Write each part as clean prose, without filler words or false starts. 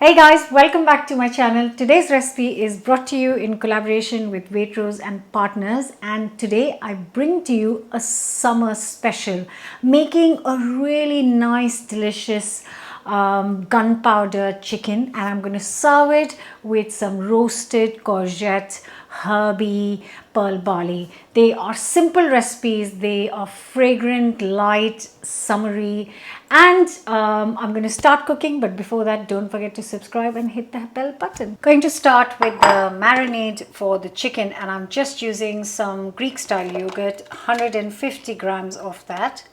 Hey guys, welcome back to my channel. Today's recipe is brought to you in collaboration with Waitrose and partners, and today I bring to you a summer special, making a really nice delicious gunpowder chicken, and I'm going to serve it with some roasted courgette, herby, pearl barley. They are simple recipes, they are fragrant, light, summery, and I'm going to start cooking, but before that don't forget to subscribe and hit the bell button. Going to start with the marinade for the chicken, and I'm just using some Greek style yogurt, 150 grams of that.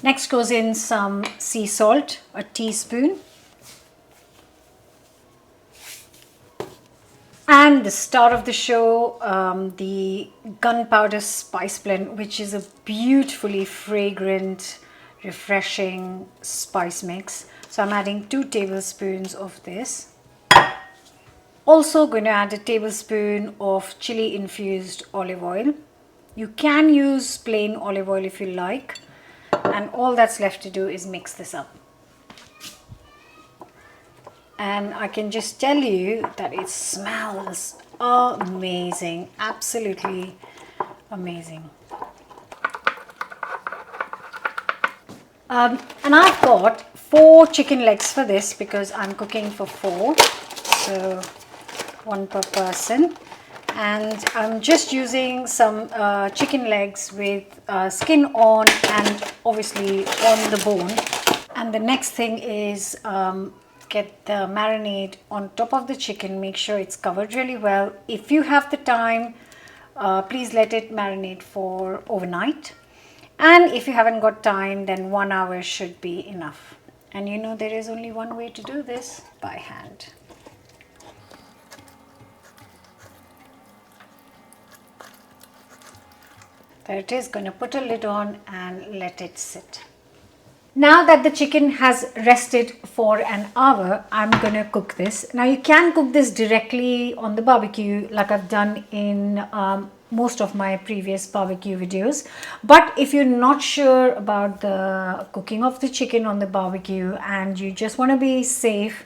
Next goes in some sea salt, a teaspoon. And the star of the show, the gunpowder spice blend, which is a beautifully fragrant, refreshing spice mix. So I'm adding 2 tablespoons of this. Also going to add a tablespoon of chili infused olive oil. You can use plain olive oil if you like. And all that's left to do is mix this up. And I can just tell you that it smells amazing, absolutely amazing. And I've got 4 chicken legs for this because I'm cooking for 4, so 1 per person. And I'm just using some chicken legs with skin on and obviously on the bone. And the next thing is get the marinade on top of the chicken. Make sure it's covered really well. If you have the time, please let it marinate for overnight. And if you haven't got time, then 1 hour should be enough. And you know there is only one way to do this, by hand. There it is. Going to put a lid on and let it sit. Now that the chicken has rested for an hour, I'm going to cook this. Now you can cook this directly on the barbecue like I've done in most of my previous barbecue videos. But if you're not sure about the cooking of the chicken on the barbecue and you just want to be safe,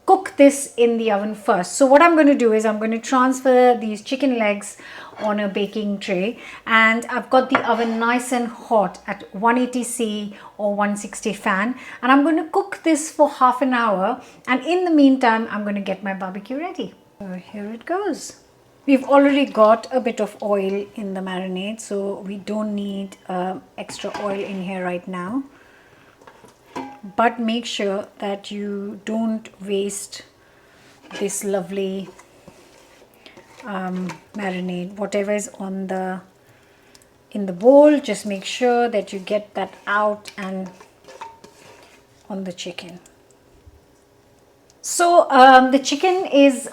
cook this in the oven first. So what I'm going to do is I'm going to transfer these chicken legs on a baking tray, and I've got the oven nice and hot at 180C or 160 fan, and I'm going to cook this for half an hour, and in the meantime I'm going to get my barbecue ready. So here it goes. We've already got a bit of oil in the marinade, so we don't need extra oil in here right now. But make sure that you don't waste this lovely marinade. Whatever is on in the bowl, just make sure that you get that out and on the chicken. So the chicken is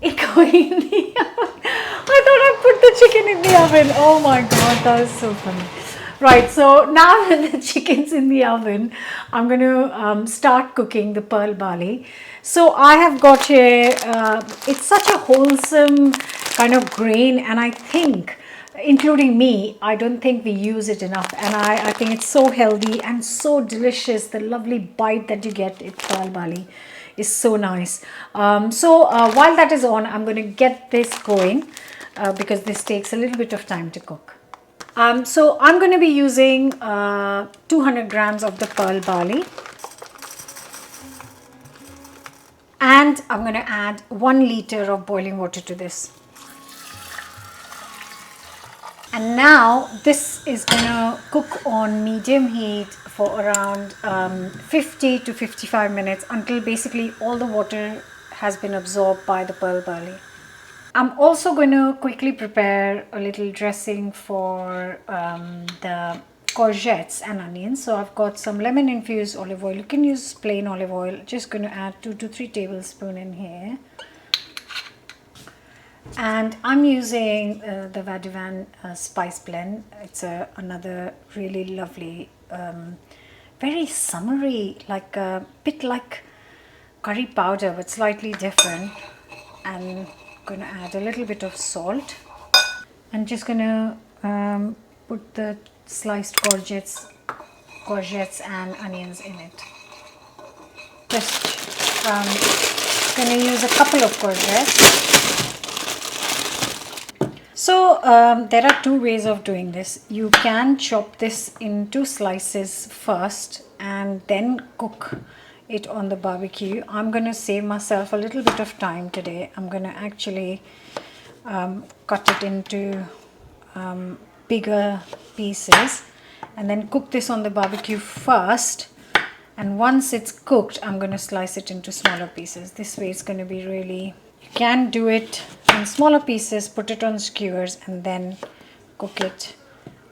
it going in the oven. I thought I put the chicken in the oven. Oh my god, that was so funny. Right, so now that the chicken's in the oven, I'm going to start cooking the pearl barley. So I have got here, it's such a wholesome kind of grain, and I think, including me, I don't think we use it enough, and I think it's so healthy and so delicious. The lovely bite that you get with pearl barley is so nice. While that is on, I'm going to get this going because this takes a little bit of time to cook. So I'm going to be using 200 grams of the pearl barley, and I'm going to add 1 liter of boiling water to this. And now this is going to cook on medium heat for around 50 to 55 minutes until basically all the water has been absorbed by the pearl barley. I'm also going to quickly prepare a little dressing for the courgettes and onions. So I've got some lemon infused olive oil. You can use plain olive oil. Just going to add 2 to 3 tablespoons in here. And I'm using the Vadivan spice blend. It's another really lovely, very summery, like a bit like curry powder but slightly different. And going to add a little bit of salt. I'm just going to put the sliced courgettes courgettes and onions in it. Just going to use a couple of courgettes. So there are two ways of doing this. You can chop this into slices first and then cook it on the barbecue. I'm going to save myself a little bit of time today. I'm going to actually cut it into bigger pieces and then cook this on the barbecue first, and once it's cooked I'm going to slice it into smaller pieces. This way it's going to be really, you can do it in smaller pieces, put it on skewers and then cook it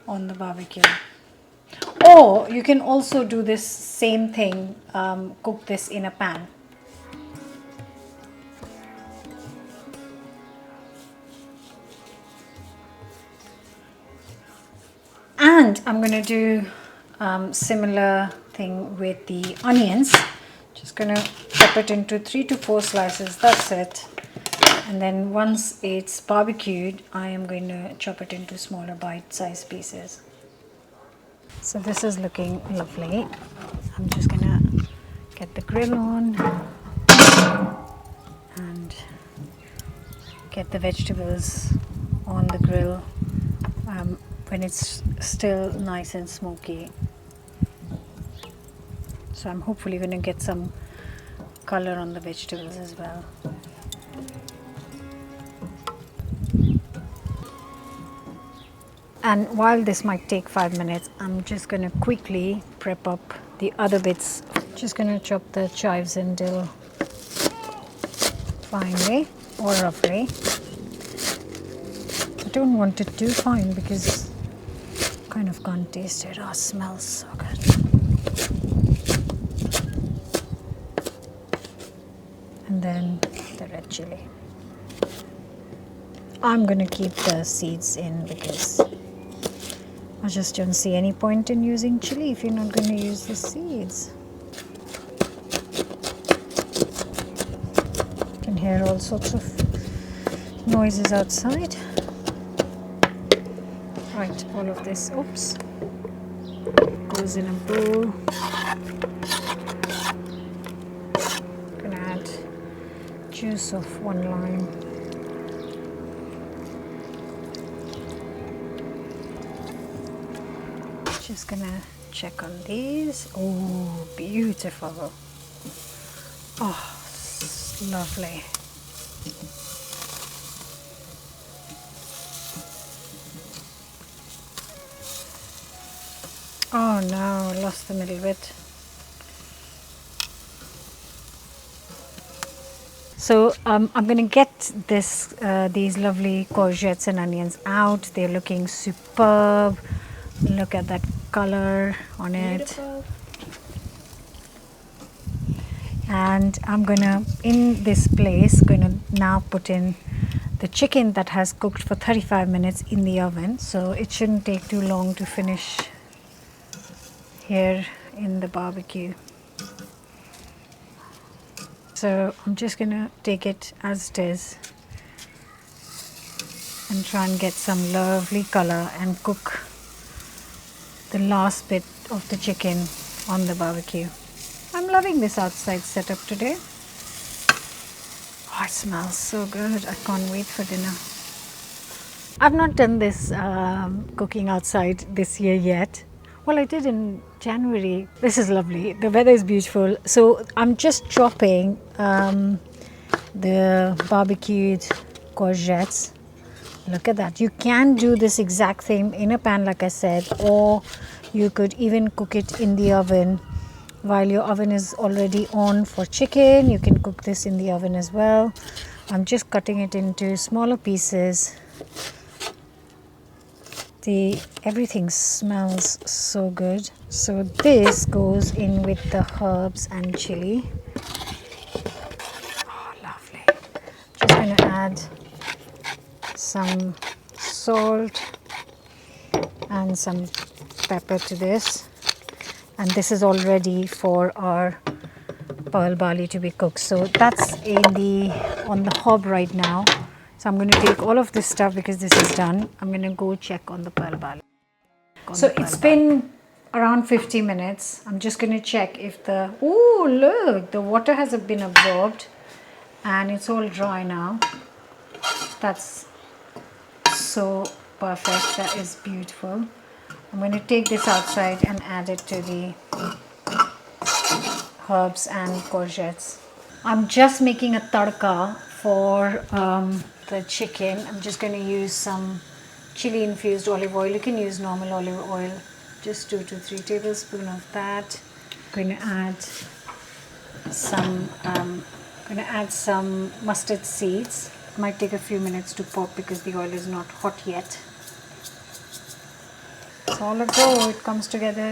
on the barbecue. Or you can also do this same thing, cook this in a pan. And I'm going to do similar thing with the onions. Just going to chop it into 3 to 4 slices, that's it. And then once it's barbecued, I am going to chop it into smaller bite-sized pieces. So this is looking lovely. I'm just going to get the grill on and get the vegetables on the grill when it's still nice and smoky. So I'm hopefully going to get some color on the vegetables as well. And while this might take 5 minutes, I'm just going to quickly prep up the other bits. Just going to chop the chives and dill finely or roughly. I don't want it too fine because I kind of can't taste it. Oh, it smells so good. And then the red chili. I'm going to keep the seeds in because I just don't see any point in using chili if you're not going to use the seeds. You can hear all sorts of noises outside. Right, all of this, oops, goes in a bowl. I'm going to add juice of 1 lime. Just gonna check on these. Oh, beautiful. Oh, lovely. Oh no, I lost the middle bit. So I'm going to get these lovely courgettes and onions out. They're looking superb. Look at that color on it. Beautiful. And I'm gonna, in this place, gonna now put in the chicken that has cooked for 35 minutes in the oven. So it shouldn't take too long to finish here in the barbecue. So I'm just gonna take it as it is and try and get some lovely color and cook the last bit of the chicken on the barbecue. I'm loving this outside setup today. Oh, it smells so good. I can't wait for dinner. I've not done this cooking outside this year yet. Well, I did in January. This is lovely. The weather is beautiful. So I'm just chopping the barbecued courgettes. Look at that. You can do this exact thing in a pan like I said, or you could even cook it in the oven while your oven is already on for chicken. You can cook this in the oven as well. I'm just cutting it into smaller pieces. Everything smells so good. So this goes in with the herbs and chili. Oh, lovely. Just going to add some salt and some pepper to this, and this is all ready for our pearl barley to be cooked. So that's on the hob right now. So I'm going to take all of this stuff because this is done. I'm going to go check on the pearl barley. So it's been around 50 minutes. I'm just going to check if the, oh look, the water has been absorbed and it's all dry now. That's so perfect. That is beautiful. I'm going to take this outside and add it to the herbs and courgettes. I'm just making a tadka for the chicken. I'm just going to use some chili infused olive oil. You can use normal olive oil, just 2 to 3 tablespoons of that. I'm going to add some mustard seeds. It might take a few minutes to pop because the oil is not hot yet. It's all a go. It comes together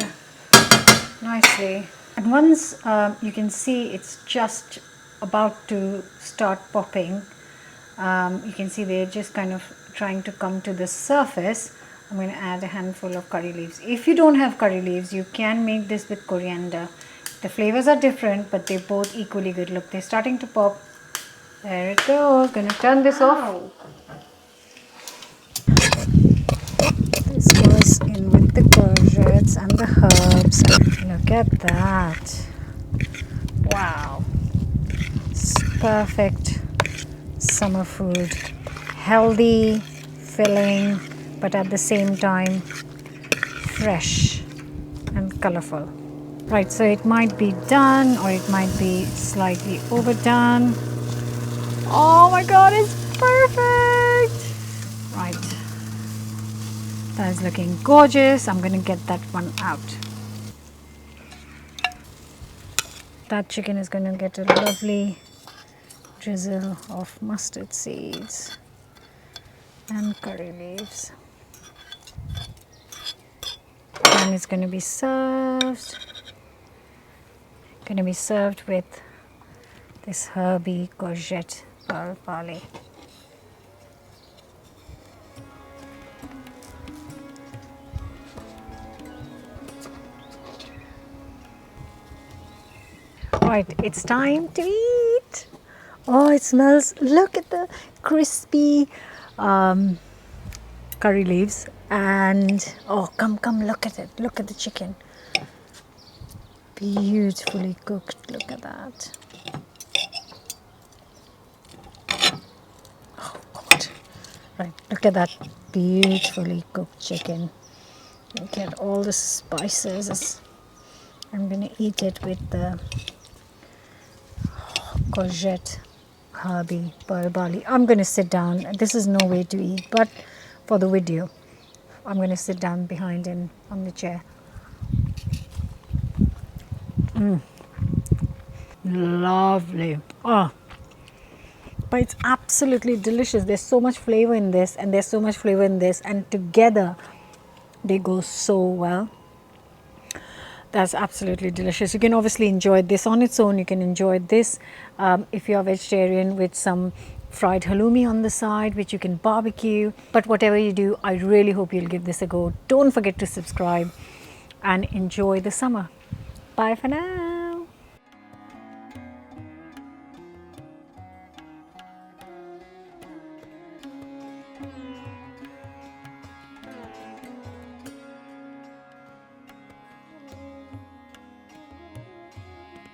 nicely. And once you can see it's just about to start popping, you can see they're just kind of trying to come to the surface. I'm going to add a handful of curry leaves. If you don't have curry leaves, you can make this with coriander. The flavors are different, but they're both equally good. Look, they're starting to pop. There it goes. Going to turn this off. This goes in with the courgettes and the herbs. Look at that. Wow. It's perfect summer food. Healthy, filling, but at the same time fresh and colorful. Right, so it might be done or it might be slightly overdone. Oh my god, it's perfect! Right. That is looking gorgeous. I'm going to get that one out. That chicken is going to get a lovely drizzle of mustard seeds and curry leaves. And it's going to be served. With this herby courgette barley. Right, it's time to eat. Oh, it smells, look at the crispy curry leaves and oh, come, look at it. Look at the chicken. Beautifully cooked, look at that. Oh God. Right, look at that beautifully cooked chicken. Look at all the spices. I'm going to eat it with the courgette, herby, barley. I'm going to sit down. This is no way to eat, but for the video, I'm going to sit down behind and on the chair. Lovely. Oh, but it's absolutely delicious. There's so much flavor in this, and there's so much flavor in this, and together they go so well. That's absolutely delicious. You can obviously enjoy this on its own. You can enjoy this if you're vegetarian with some fried halloumi on the side, which you can barbecue. But whatever you do, I really hope you'll give this a go. Don't forget to subscribe and enjoy the summer. Bye for now.